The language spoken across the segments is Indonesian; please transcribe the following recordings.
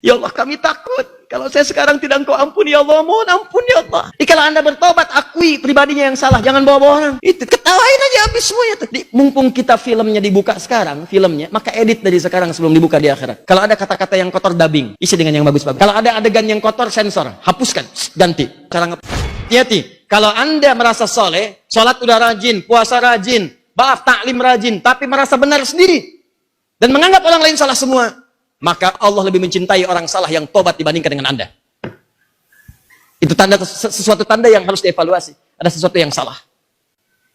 Ya Allah, kami takut. Kalau saya sekarang tidak Engkau ampuni, ya Allah, mohon ampun ya Allah. Kalau Anda bertobat, akui pribadinya yang salah. Jangan bawa-bawa orang. Itu, ketawain aja habis semuanya. Mumpung kita filmnya dibuka sekarang, filmnya, maka edit dari sekarang sebelum dibuka di akhirat. Kalau ada kata-kata yang kotor, dubbing. Isi dengan yang bagus-bagus. Kalau ada adegan yang kotor, sensor. Hapuskan, ganti. Cara hati-hati. Kalau Anda merasa soleh, sholat udah rajin, puasa rajin, maaf, taklim rajin, tapi merasa benar sendiri. Dan menganggap orang lain salah semua. Maka Allah lebih mencintai orang salah yang tobat dibandingkan dengan Anda. Itu tanda, sesuatu tanda yang harus dievaluasi. Ada sesuatu yang salah.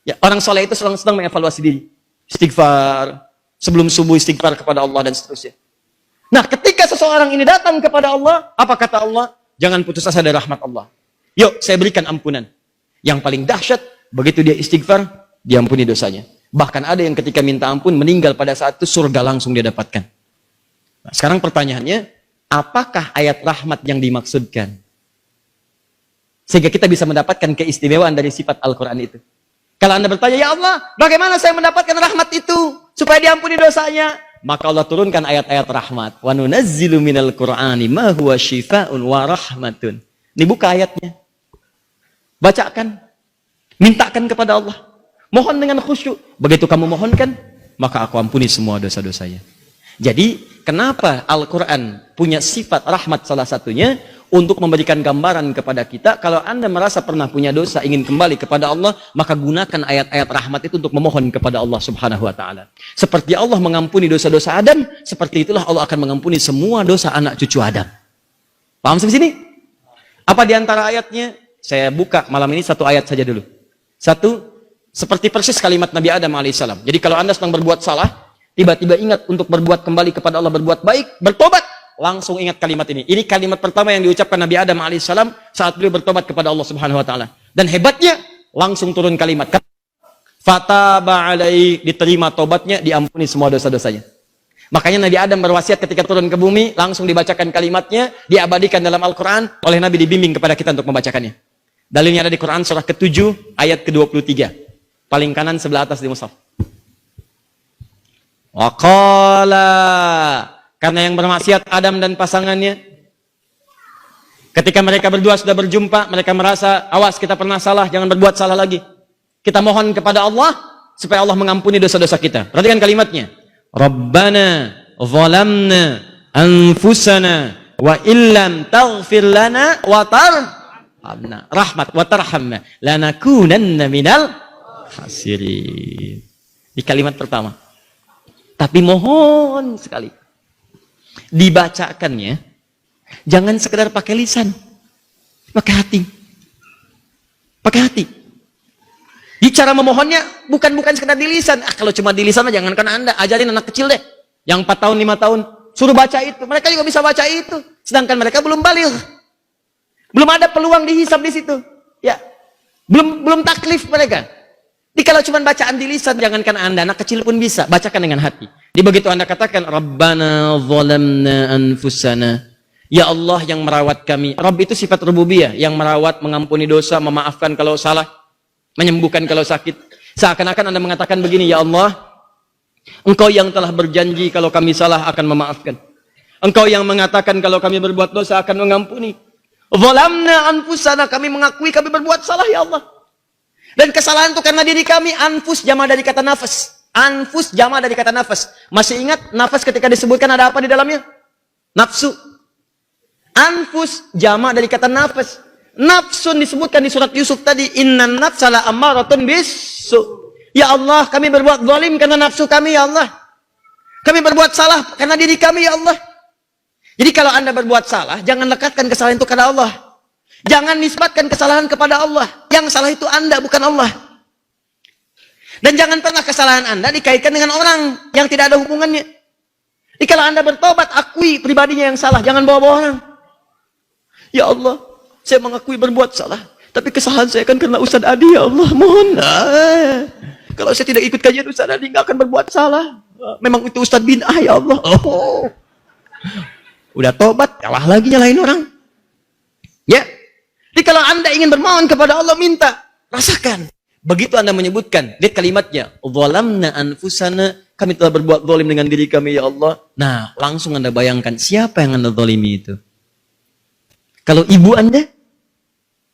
Ya, orang soleh itu sedang mengevaluasi diri. Istighfar, sebelum subuh istighfar kepada Allah dan seterusnya. Nah, ketika seseorang ini datang kepada Allah, apa kata Allah? Jangan putus asa dari rahmat Allah. Yuk, saya berikan ampunan. Yang paling dahsyat, begitu dia istighfar, diampuni dosanya. Bahkan ada yang ketika minta ampun, meninggal pada saat itu surga langsung dia dapatkan. Nah, sekarang pertanyaannya, apakah ayat rahmat yang dimaksudkan? Sehingga kita bisa mendapatkan keistimewaan dari sifat Al-Quran itu. Kalau Anda bertanya, ya Allah, bagaimana saya mendapatkan rahmat itu? Supaya diampuni dosanya. Maka Allah turunkan ayat-ayat rahmat. Wa nunazzilu minal Qur'ani ma huwa shifa'un wa rahmatun. Ini buka ayatnya. Bacakan. Mintakan kepada Allah. Mohon dengan khusyuk. Begitu kamu mohonkan, maka aku ampuni semua dosa-dosanya. Jadi, kenapa Al-Quran punya sifat rahmat salah satunya? Untuk memberikan gambaran kepada kita, kalau Anda merasa pernah punya dosa, ingin kembali kepada Allah, maka gunakan ayat-ayat rahmat itu untuk memohon kepada Allah subhanahu wa ta'ala. Seperti Allah mengampuni dosa-dosa Adam, seperti itulah Allah akan mengampuni semua dosa anak cucu Adam. Paham sampai sini? Apa di antara ayatnya? Saya buka malam ini satu ayat saja dulu. Satu, seperti persis kalimat Nabi Adam alaihissalam. Jadi kalau Anda sedang berbuat salah, tiba-tiba ingat untuk berbuat kembali kepada Allah, berbuat baik, bertobat, langsung ingat kalimat ini. Ini kalimat pertama yang diucapkan Nabi Adam alaihissalam saat beliau bertobat kepada Allah subhanahu wa ta'ala. Dan hebatnya, langsung turun kalimat. Fataba alaihi, diterima tobatnya, diampuni semua dosa-dosanya. Makanya Nabi Adam berwasiat ketika turun ke bumi, langsung dibacakan kalimatnya, diabadikan dalam Al-Quran, oleh Nabi dibimbing kepada kita untuk membacakannya. Dalilnya ada di Quran surah ke-7, ayat ke-23. Paling kanan sebelah atas di mushaf. Waqala, karena yang bermaksiat Adam dan pasangannya, ketika mereka berdua sudah berjumpa, mereka merasa, awas kita pernah salah, jangan berbuat salah lagi. Kita mohon kepada Allah supaya Allah mengampuni dosa-dosa kita. Perhatikan kalimatnya. Rabbana zalamna anfusana wa illam taghfir lana wa tarhamna rahmat wa tarhamna lanakunanna minal khasirin. Di kalimat pertama. Tapi mohon sekali dibacakannya jangan sekedar pakai lisan, pakai hati. Pakai hati. Di cara memohonnya bukan sekedar di lisan. Kalau cuma di lisan jangankan Anda, ajarin anak kecil deh. Yang 4 tahun, 5 tahun, suruh baca itu. Mereka juga bisa baca itu. Sedangkan mereka belum baligh. Belum ada peluang dihisab di situ. Ya. Belum taklif mereka. Jadi kalau cuma bacaan di lisan, jangankan Anda, anak kecil pun bisa. Bacakan dengan hati. Jadi begitu Anda katakan, Rabbana zalamna anfusana. Ya Allah yang merawat kami. Rabb itu sifat rububiyah. Yang merawat, mengampuni dosa, memaafkan kalau salah, menyembuhkan kalau sakit. Seakan-akan Anda mengatakan begini, Ya Allah, Engkau yang telah berjanji kalau kami salah akan memaafkan. Engkau yang mengatakan kalau kami berbuat dosa akan mengampuni. Zalamna anfusana, kami mengakui kami berbuat salah, Ya Allah. Dan kesalahan itu karena diri kami. Anfus jama dari kata nafas. Anfus jama dari kata nafas. Masih ingat nafas ketika disebutkan ada apa di dalamnya? Nafsu. Anfus jama dari kata nafas. Nafsun disebutkan di surat Yusuf tadi. Innan nafsala ammaratun bisu. Ya Allah, kami berbuat zalim karena nafsu kami, Ya Allah. Kami berbuat salah karena diri kami, Ya Allah. Jadi kalau Anda berbuat salah, jangan lekatkan kesalahan itu kepada Allah. Jangan nisbatkan kesalahan kepada Allah. Yang salah itu Anda, bukan Allah. Dan jangan pernah kesalahan Anda dikaitkan dengan orang yang tidak ada hubungannya. Jadi kalau Anda bertobat, akui pribadinya yang salah. Jangan bawa-bawa orang. Ya Allah, saya mengakui berbuat salah. Tapi kesalahan saya kan karena Ustaz Adi, Ya Allah. Mohon. Kalau saya tidak ikut kajian Ustaz Adi, nggak akan berbuat salah. Memang itu Ustaz bid'ah, Ya Allah. Oh. Udah tobat, kalah lagi nyalahin orang. Ya. Jadi kalau Anda ingin bermohon kepada Allah, minta, rasakan. Begitu Anda menyebutkan, lihat kalimatnya, zalamna anfusana, Kami telah berbuat zalim dengan diri kami, ya Allah. Nah, langsung Anda bayangkan siapa yang Anda zalimi itu. Kalau ibu Anda,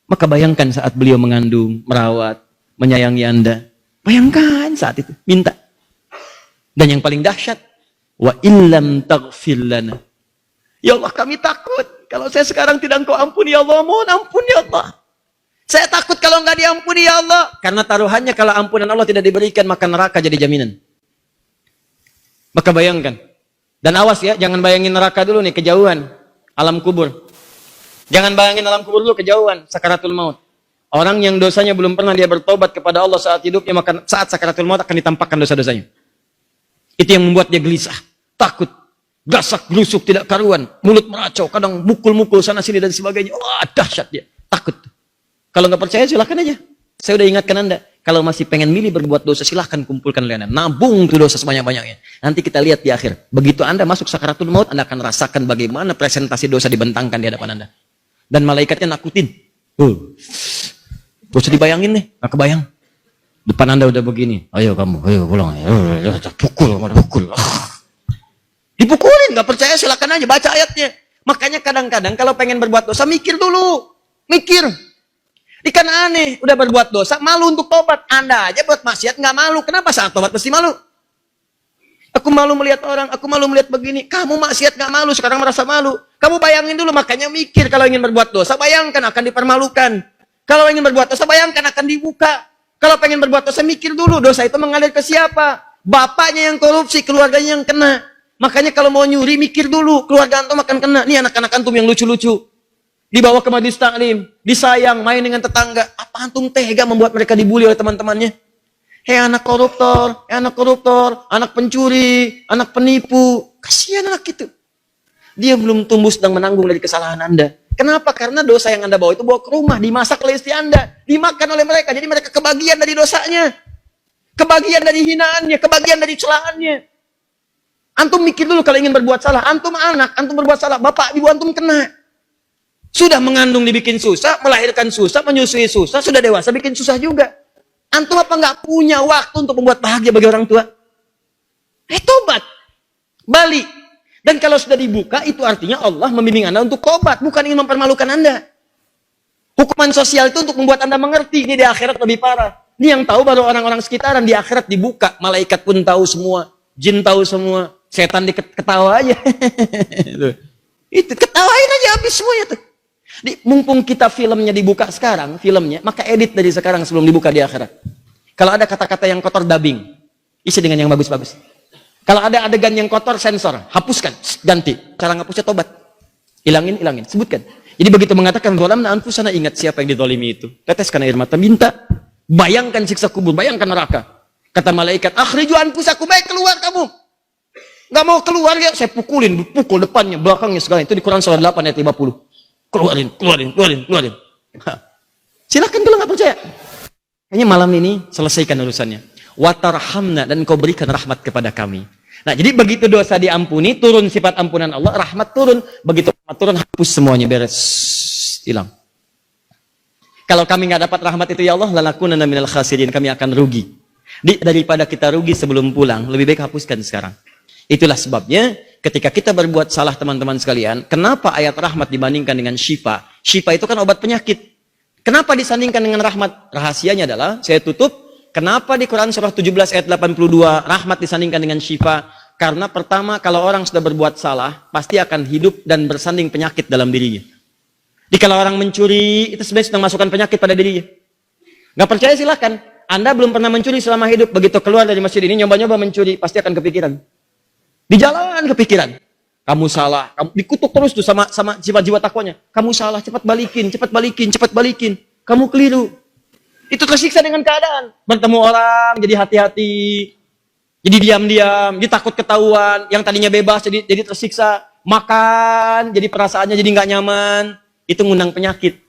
maka bayangkan saat beliau mengandung, merawat, menyayangi Anda. Bayangkan saat itu, minta. Dan yang paling dahsyat, wa illam taghfir lana. Ya Allah, kami takut. Kalau saya sekarang tidak Engkau ampuni, ya Allah, mohon ampuni, ya Allah. Saya takut kalau enggak diampuni, ya Allah. Karena taruhannya kalau ampunan Allah tidak diberikan, maka neraka jadi jaminan. Maka bayangkan. Dan awas ya, jangan bayangin neraka dulu nih, kejauhan. Alam kubur. Jangan bayangin alam kubur dulu, kejauhan. Sakaratul maut. Orang yang dosanya belum pernah dia bertobat kepada Allah saat hidupnya, maka saat sakaratul maut akan ditampakkan dosa-dosanya. Itu yang membuat dia gelisah, takut, gasak, gerusuk, tidak karuan, mulut meracau, kadang mukul-mukul sana-sini dan sebagainya. Wah, dahsyat dia, takut. Kalau nggak percaya, silahkan aja. Saya udah ingatkan Anda. Kalau masih pengen milih berbuat dosa, silahkan kumpulkan oleh Anda. Nabung tuh dosa sebanyak-banyaknya. Nanti kita lihat di akhir. Begitu Anda masuk sakaratul maut, Anda akan rasakan bagaimana presentasi dosa dibentangkan di hadapan Anda. Dan malaikatnya nakutin. Gak usah dibayangin nih, gak kebayang. Depan Anda udah begini. Ayo kamu, ayo pulang. Ayo, pukul. Dipukulin, gak percaya silakan aja, baca ayatnya. Makanya kadang-kadang kalau pengen berbuat dosa, mikir dulu. Mikir. Ikan aneh, udah berbuat dosa, malu untuk tobat. Anda aja buat maksiat nggak malu. Kenapa saat tobat mesti malu? Aku malu melihat orang, aku malu melihat begini. Kamu maksiat nggak malu, sekarang merasa malu. Kamu bayangin dulu, makanya mikir kalau ingin berbuat dosa, bayangkan akan dipermalukan. Kalau ingin berbuat dosa, bayangkan akan dibuka. Kalau pengen berbuat dosa, mikir dulu, dosa itu mengalir ke siapa? Bapaknya yang korupsi, keluarganya yang kena. Makanya kalau mau nyuri, mikir dulu, keluarga antum akan kena. Nih anak-anak antum yang lucu-lucu. Dibawa ke majelis taklim, disayang, main dengan tetangga. Apa antum tega membuat mereka dibully oleh teman-temannya? Hei anak koruptor, anak pencuri, anak penipu. Kasihan anak itu. Dia belum tumbuh sedang menanggung dari kesalahan Anda. Kenapa? Karena dosa yang Anda bawa itu bawa ke rumah, dimasak oleh istri Anda, dimakan oleh mereka. Jadi mereka kebagian dari dosanya. Kebagian dari hinaannya, kebagian dari celahannya. Antum mikir dulu kalau ingin berbuat salah. Antum anak, antum berbuat salah. Bapak, ibu antum kena. Sudah mengandung dibikin susah, melahirkan susah, menyusui susah, sudah dewasa bikin susah juga. Antum apa nggak punya waktu untuk membuat bahagia bagi orang tua? Tobat. Balik. Dan kalau sudah dibuka, itu artinya Allah membimbing Anda untuk tobat, bukan ingin mempermalukan Anda. Hukuman sosial itu untuk membuat Anda mengerti, ini di akhirat lebih parah. Ini yang tahu baru orang-orang sekitaran, di akhirat dibuka. Malaikat pun tahu semua, jin tahu semua, setan ketawa aja. Itu ketawain aja habis semuanya tuh. Mumpung kita filmnya dibuka sekarang, maka edit dari sekarang sebelum dibuka di akhirat. Kalau ada kata-kata yang kotor, dubbing. Isi dengan yang bagus-bagus. Kalau ada adegan yang kotor, sensor. Hapuskan, ganti. Cara ngapusnya tobat. Ilangin, sebutkan. Jadi begitu mengatakan, "Zalamna anfusana", ingat siapa yang dizalimi itu. Teteskan air mata, minta. Bayangkan siksa kubur, bayangkan neraka. Kata malaikat, "Akhriju anfusakum, baik keluar kamu." Gak mau keluar ya, saya pukul depannya, belakangnya segala. Itu di Quran surah 8 ayat 50. Keluarin. Silakan kalau nggak percaya. Kayaknya malam ini selesaikan urusannya. Watarhamna, dan Kau berikan rahmat kepada kami. Nah, jadi begitu dosa diampuni, turun sifat ampunan Allah, rahmat turun. Begitu rahmat turun, hapus semuanya, beres, hilang. Kalau kami nggak dapat rahmat itu, ya Allah, lanakunanna minal khasirin, kami akan rugi. Daripada kita rugi sebelum pulang, lebih baik hapuskan sekarang. Itulah sebabnya ketika kita berbuat salah, teman-teman sekalian, kenapa ayat rahmat dibandingkan dengan syifa? Syifa itu kan obat penyakit. Kenapa disandingkan dengan rahmat? Rahasianya adalah, saya tutup, kenapa di Quran surah 17 ayat 82 rahmat disandingkan dengan syifa? Karena pertama, kalau orang sudah berbuat salah, pasti akan hidup dan bersanding penyakit dalam dirinya. Jadi kalau orang mencuri, itu sebenarnya sedang masukkan penyakit pada dirinya. Nggak percaya silahkan. Anda belum pernah mencuri selama hidup, begitu keluar dari masjid ini, nyoba-nyoba mencuri, pasti akan kepikiran. Di jalan kepikiran, kamu salah, kamu dikutuk terus tuh sama jiwa-jiwa takwanya. Kamu salah, cepat balikin. Kamu keliru. Itu tersiksa dengan keadaan. Bertemu orang, jadi hati-hati. Jadi diam-diam, jadi takut ketahuan. Yang tadinya bebas, jadi tersiksa. Makan, jadi perasaannya jadi nggak nyaman. Itu ngundang penyakit.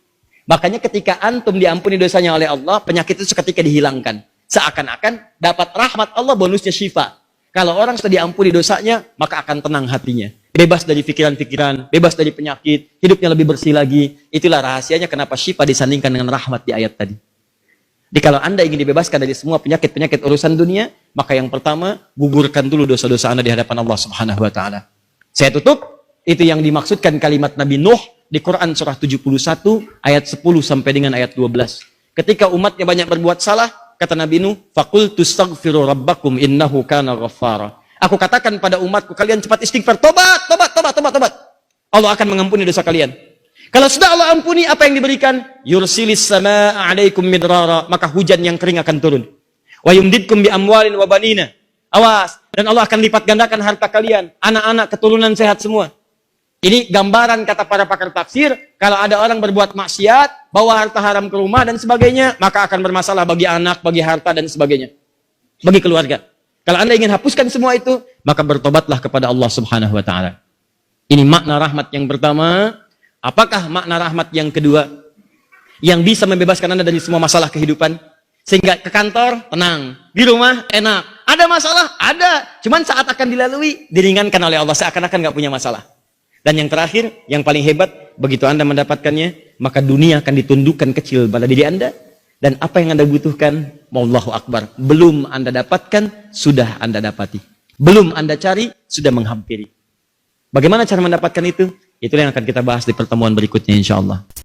Makanya ketika antum diampuni dosanya oleh Allah, penyakit itu seketika dihilangkan. Seakan-akan dapat rahmat Allah, bonusnya syifa. Kalau orang sudah diampuni dosanya, maka akan tenang hatinya. Bebas dari pikiran-pikiran, bebas dari penyakit, hidupnya lebih bersih lagi. Itulah rahasianya kenapa syifa disandingkan dengan rahmat di ayat tadi. Jadi kalau Anda ingin dibebaskan dari semua penyakit-penyakit urusan dunia, maka yang pertama, gugurkan dulu dosa-dosa Anda di hadapan Allah Subhanahu wa taala. Saya tutup, itu yang dimaksudkan kalimat Nabi Nuh di Quran surah 71 ayat 10 sampai dengan ayat 12. Ketika umatnya banyak berbuat salah, kata Nabi Nuh, "Faqultu astaghfiru rabbakum innahu kana ghaffara." Aku katakan pada umatku, kalian cepat istighfar, tobat. Allah akan mengampuni dosa kalian. Kalau sudah Allah ampuni, apa yang diberikan? Yursilis samaa 'alaikum midrara, maka hujan yang kering akan turun. Wa yumdidkum bi amwalin wa banina. Awas, dan Allah akan lipat gandakan harta kalian, anak-anak, keturunan sehat semua. Ini gambaran kata para pakar tafsir, kalau ada orang berbuat maksiat, bawa harta haram ke rumah dan sebagainya, maka akan bermasalah bagi anak, bagi harta dan sebagainya. Bagi keluarga. Kalau Anda ingin hapuskan semua itu, maka bertobatlah kepada Allah Subhanahu wa taala. Ini makna rahmat yang pertama. Apakah makna rahmat yang kedua? Yang bisa membebaskan Anda dari semua masalah kehidupan. Sehingga ke kantor, tenang. Di rumah, enak. Ada masalah? Ada. Cuman saat akan dilalui, diringankan oleh Allah. Seakan-akan nggak punya masalah. Dan yang terakhir, yang paling hebat, begitu Anda mendapatkannya, maka dunia akan ditundukkan kecil pada diri Anda. Dan apa yang Anda butuhkan, Allahu Akbar. Belum Anda dapatkan, sudah Anda dapati. Belum Anda cari, sudah menghampiri. Bagaimana cara mendapatkan itu? Itulah yang akan kita bahas di pertemuan berikutnya insya Allah.